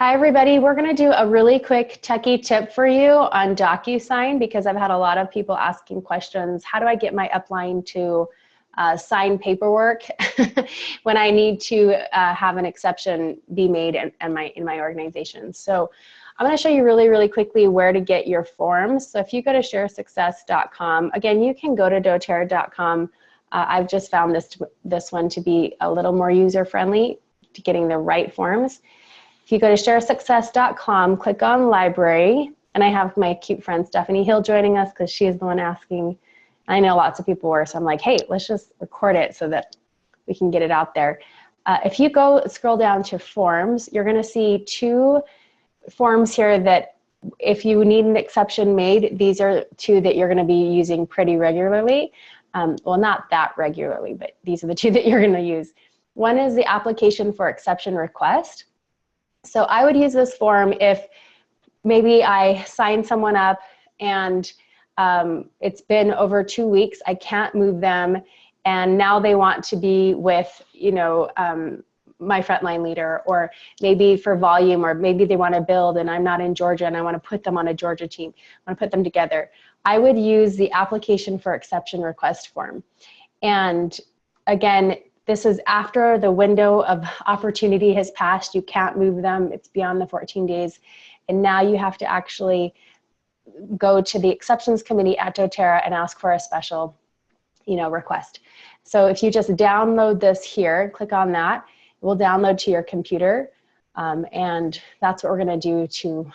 Hi everybody, we're going to do a really quick techie tip for you on Docusign because I've had a lot of people asking questions. How do I get my upline to sign paperwork when I need to have an exception be made in my organization? So I'm going to show you really quickly where to get your forms. So if you go to sharesuccess.com, again, you can go to doterra.com. I've just found this one to be a little more user-friendly to getting the right forms. If you go to sharesuccess.com, click on library, and I have my cute friend Stephanie Hill joining us because she is the one asking. I know lots of people were, so I'm like, hey, let's just record it so that we can get it out there. If you scroll down to forms, you're going to see two forms here that if you need an exception made, these are two that you're going to be using pretty regularly. Well, not that regularly, but these are the two that you're going to use. One is the application for exception request. So I would use this form if maybe I sign someone up and it's been over 2 weeks, I can't move them, and now they want to be with, my frontline leader, or maybe for volume, or maybe they want to build and I'm not in Georgia and I want to put them on a Georgia team. I want to put them together. I would use the application for exception request form. And again, this is after the window of opportunity has passed. You can't move them. It's beyond the 14 days. And now you have to actually go to the exceptions committee at doTERRA and ask for a special, request. So if you just download this here, click on that, it will download to your computer. And that's what we're going to do to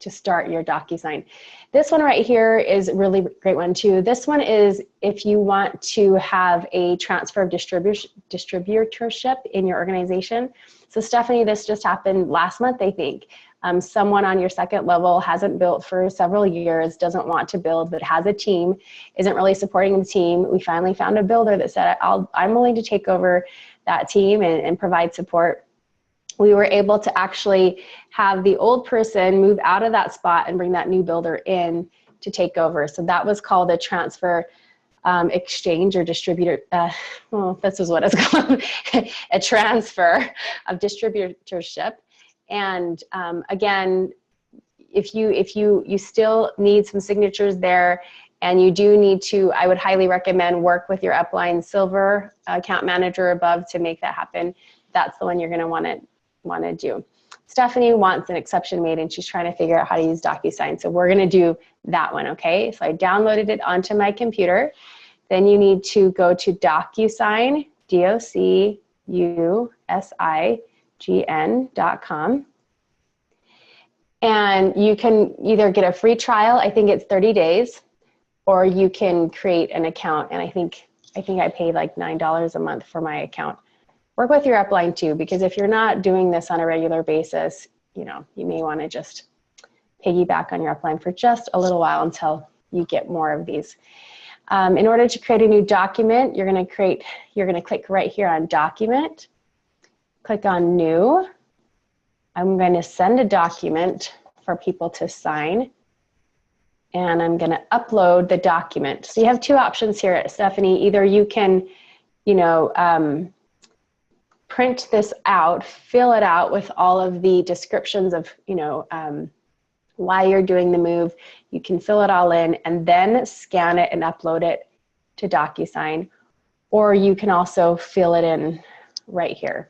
start your Docusign. This one right here is a really great one too. This one is if you want to have a transfer of distributorship in your organization. So Stephanie, this just happened last month, I think. Someone on your second level hasn't built for several years, doesn't want to build, but has a team, isn't really supporting the team. We finally found a builder that said, I'm willing to take over that team and provide support. We were able to actually have the old person move out of that spot and bring that new builder in to take over. So that was called a transfer exchange or distributor. Well, this is what it's called, a transfer of distributorship. And again, if you still need some signatures there, and you do need to, I would highly recommend work with your Upline Silver account manager above to make that happen. That's the one you're going to want to do. Stephanie wants an exception made and she's trying to figure out how to use Docusign. So we're going to do that one, okay? So I downloaded it onto my computer. Then you need to go to Docusign, DOCUSIGN.com. And you can either get a free trial, I think it's 30 days, or you can create an account. And I think I paid like $9 a month for my account. Work with your upline too, because if you're not doing this on a regular basis, you may want to just piggyback on your upline for just a little while until you get more of these. In order to create a new document, you're going to click right here on document, click on new. I'm going to send a document for people to sign, and I'm going to upload the document. So you have two options here, Stephanie. Either you can, print this out, fill it out with all of the descriptions of, why you're doing the move. You can fill it all in and then scan it and upload it to Docusign, or you can also fill it in right here.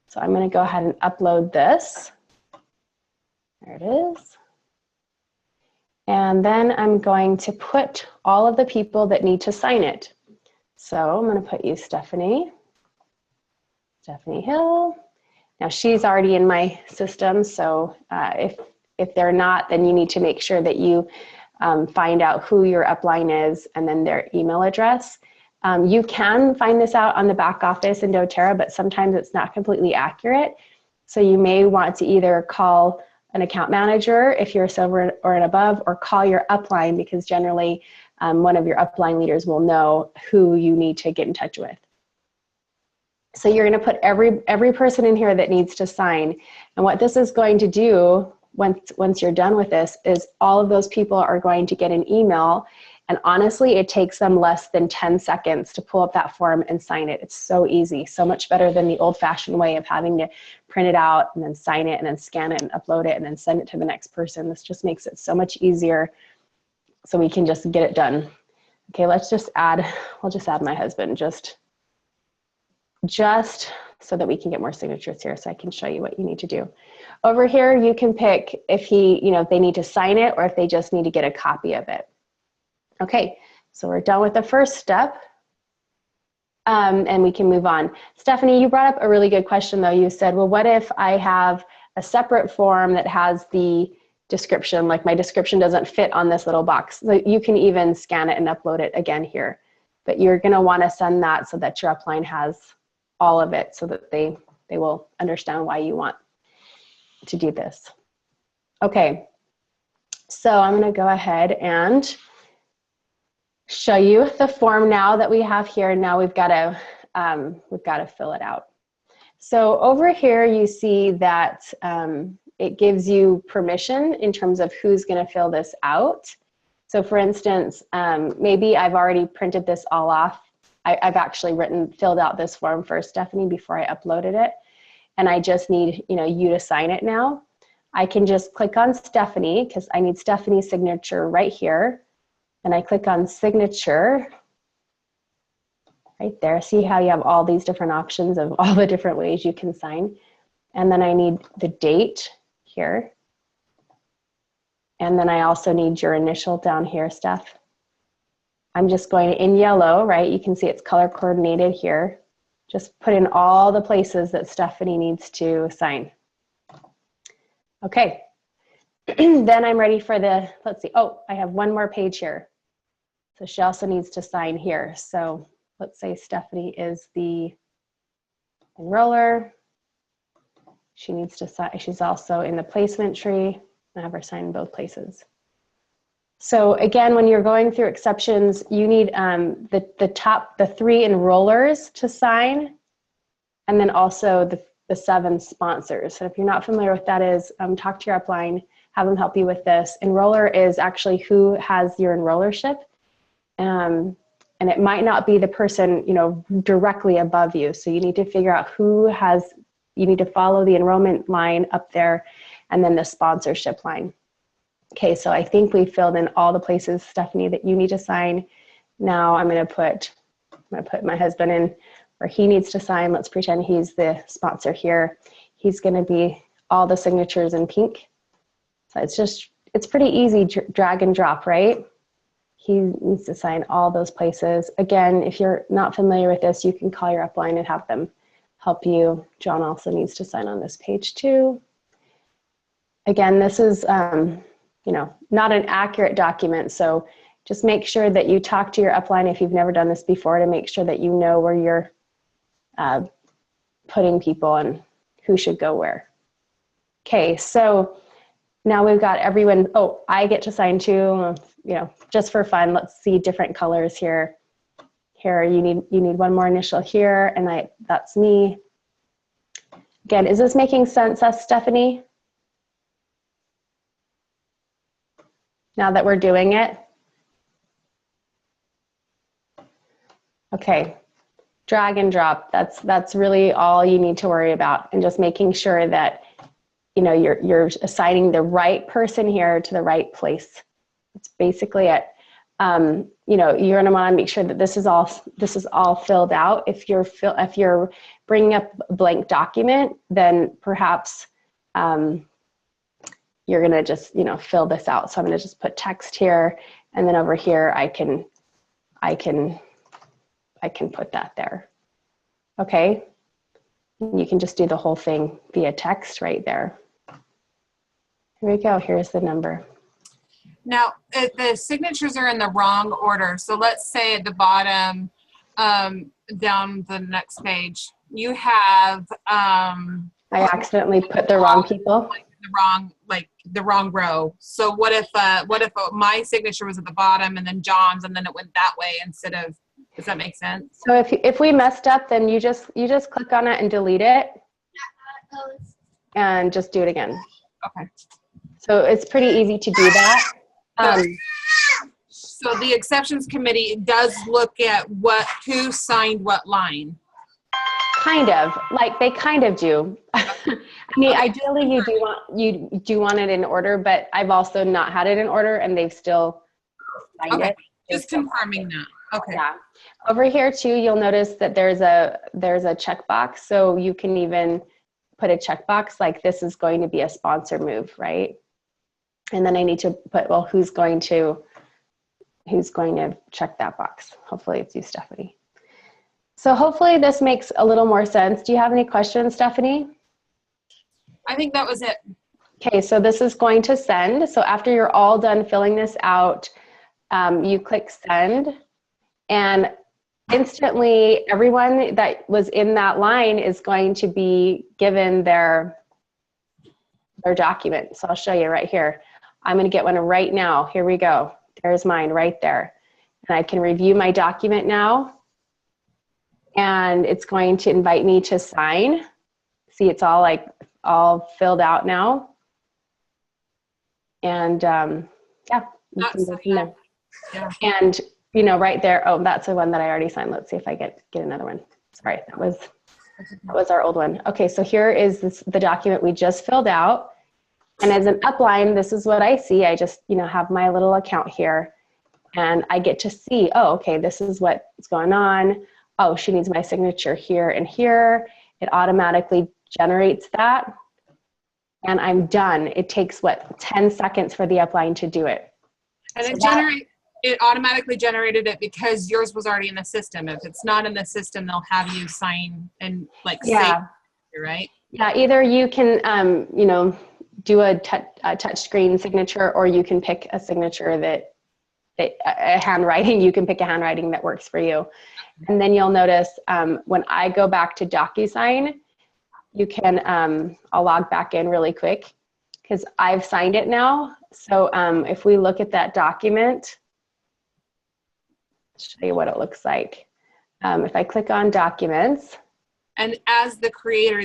So I'm going to go ahead and upload this. There it is. And then I'm going to put all of the people that need to sign it. So I'm going to put you, Stephanie Hill. Now she's already in my system, so if they're not, then you need to make sure that you find out who your upline is and then their email address. You can find this out on the back office in doTERRA, but sometimes it's not completely accurate. So you may want to either call an account manager if you're a silver or an above, or call your upline, because generally one of your upline leaders will know who you need to get in touch with. So you're going to put every person in here that needs to sign. And what this is going to do once you're done with this is all of those people are going to get an email, And honestly, it takes them less than 10 seconds to pull up that form and sign it. It's so easy, so much better than the old-fashioned way of having to print it out and then sign it and then scan it and upload it and then send it to the next person. This just makes it so much easier so we can just get it done. Okay, let's just add, I'll just add my husband just so that we can get more signatures here so I can show you what you need to do. Over here, you can pick if if they need to sign it or if they just need to get a copy of it. Okay, so we're done with the first step and we can move on. Stephanie, you brought up a really good question though. You said, well, what if I have a separate form that has the description, like my description doesn't fit on this little box? So you can even scan it and upload it again here, but you're gonna wanna send that so that your upline has all of it so that they will understand why you want to do this. Okay, so I'm gonna go ahead and show you the form now that we have here. Now we've got to fill it out. So over here you see that it gives you permission in terms of who's gonna fill this out. So for instance, maybe I've already printed this all off. I've actually filled out this form for Stephanie before I uploaded it. And I just need you to sign it now. I can just click on Stephanie because I need Stephanie's signature right here. And I click on signature right there. See how you have all these different options of all the different ways you can sign. And then I need the date here. And then I also need your initial down here, Steph. I'm just going in yellow, right? You can see it's color coordinated here. Just put in all the places that Stephanie needs to sign. Okay, then I'm ready for let's see, oh, I have one more page here. So she also needs to sign here. So let's say Stephanie is the enroller. She needs to sign, she's also in the placement tree. I have her sign in both places. So again, when you're going through exceptions, you need the 3 enrollers to sign, and then also the 7 sponsors. So if you're not familiar with that is, talk to your upline, have them help you with this. Enroller is actually who has your enrollership, and it might not be the person directly above you. So you need to figure out you need to follow the enrollment line up there, and then the sponsorship line. Okay, so I think we filled in all the places, Stephanie, that you need to sign. Now I'm gonna put my husband in where he needs to sign. Let's pretend he's the sponsor here. He's gonna be all the signatures in pink. So it's pretty easy, drag and drop, right? He needs to sign all those places. Again, if you're not familiar with this, you can call your upline and have them help you. John also needs to sign on this page too. Again, this is, not an accurate document, so just make sure that you talk to your upline if you've never done this before to make sure that you know where you're putting people and who should go where. Okay, so now we've got everyone. Oh, I get to sign too, just for fun. Let's see different colors here. Here, you need one more initial here, and that's me. Again, is this making sense, Stephanie? Now that we're doing it? Okay, drag and drop. That's really all you need to worry about, and just making sure that you're assigning the right person here to the right place. That's basically it. You're gonna want to make sure that this is all filled out. If you're bringing up a blank document, then perhaps you're gonna just fill this out. So I'm gonna just put text here, and then over here I can put that there. Okay, you can just do the whole thing via text right there. Here we go. Here's the number. Now the signatures are in the wrong order. So let's say at the bottom, down the next page, you have. I accidentally put the wrong people. The wrong row. So what if my signature was at the bottom and then John's, and then it went that way instead of? Does that make sense? So if we messed up, then you just click on it and delete it, and just do it again. Okay. So it's pretty easy to do that. So the exceptions committee does look at who signed what line. Kind of, like they kind of do. I mean, Okay. ideally you do want it in order, but I've also not had it in order and they've still signed Okay. it. Just confirming that. Okay. Yeah. Over here too, you'll notice that there's a checkbox. So you can even put a checkbox like this is going to be a sponsor move, right? And then I need to put, well, who's going to check that box? Hopefully it's you, Stephanie. So hopefully this makes a little more sense. Do you have any questions, Stephanie? I think that was it. Okay, so this is going to send. So after you're all done filling this out, you click send, and instantly everyone that was in that line is going to be given their document. So I'll show you right here. I'm going to get one right now. Here we go. There's mine right there. And I can review my document now. And it's going to invite me to sign. See, it's all filled out now. And yeah, you can go from there. Yeah. And right there, oh, that's the one that I already signed. Let's see if I get another one. Sorry, that was our old one. Okay, so here is the document we just filled out. And as an upline, this is what I see. I just, have my little account here. And I get to see, oh, okay, this is what's going on. Oh, she needs my signature here and here. It automatically generates that. And I'm done. It takes, 10 seconds for the upline to do it. And it automatically generated it because yours was already in the system. If it's not in the system, they'll have you sign and save, right? Yeah, either you can, do a touch screen signature, or you can pick a signature that a handwriting. You can pick a handwriting that works for you. And then you'll notice when I go back to Docusign, you can, I'll log back in really quick because I've signed it now. So if we look at that document, I'll show you what it looks like. If I click on documents. And as the creator,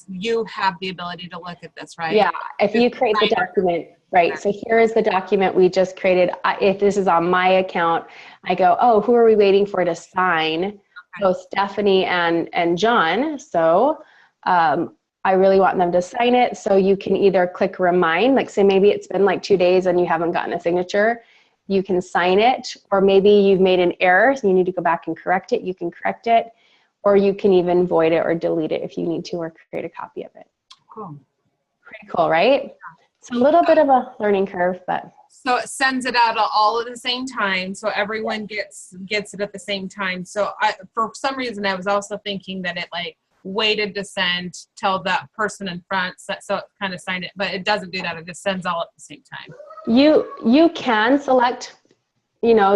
you have the ability to look at this, right? Yeah, if you create the document, right. So here is the document we just created. If this is on my account, I go, oh, who are we waiting for to sign? Okay. Both Stephanie and John. So I really want them to sign it. So you can either click remind, like say maybe it's been 2 days and you haven't gotten a signature. You can sign it, or maybe you've made an error, so you need to go back and correct it. You can correct it. Or you can even void it or delete it if you need to, or create a copy of it. Cool. Pretty cool, right? It's a little bit of a learning curve, but. So it sends it out all at the same time, so everyone gets it at the same time. So for some reason, I was also thinking that it waited to send till that person in front, so it kind of signed it, but it doesn't do that. It just sends all at the same time. You can select,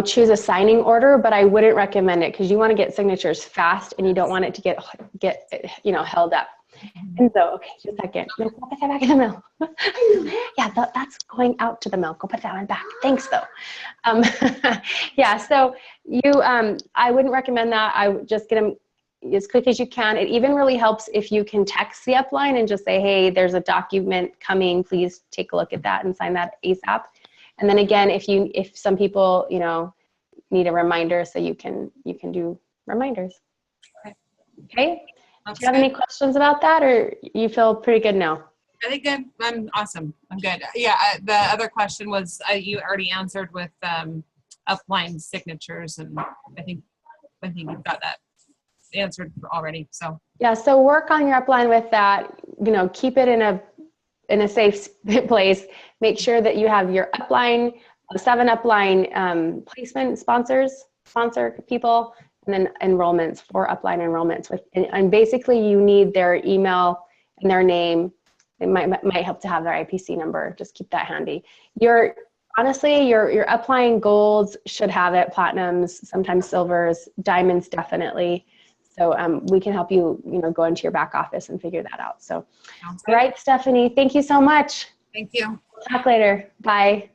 choose a signing order, but I wouldn't recommend it because you want to get signatures fast and you don't want it to get held up. And so, okay, just a second. No, put that back in the mail. Yeah, that's going out to the mail. Go put that one back. Thanks, though. Yeah, so I wouldn't recommend that. I would just get them as quick as you can. It even really helps if you can text the upline and just say, hey, there's a document coming. Please take a look at that and sign that ASAP. And then again, if some people, need a reminder, so you can do reminders. Okay. Do you have any questions about that, or you feel pretty good now? I think I'm awesome. I'm good. Yeah. The other question was you already answered with upline signatures, and I think you've got that answered already. So yeah. So work on your upline with that. Keep it in a safe place. Make sure that you have your upline, 7 upline placement sponsor people, and then enrollments, 4 upline enrollments. And basically you need their email and their name. It might help to have their IPC number. Just keep that handy. Honestly, your upline golds should have it, platinums, sometimes silvers, diamonds definitely. So we can help you, go into your back office and figure that out. So, all right, Stephanie, thank you so much. Thank you. Talk later. Bye. Okay.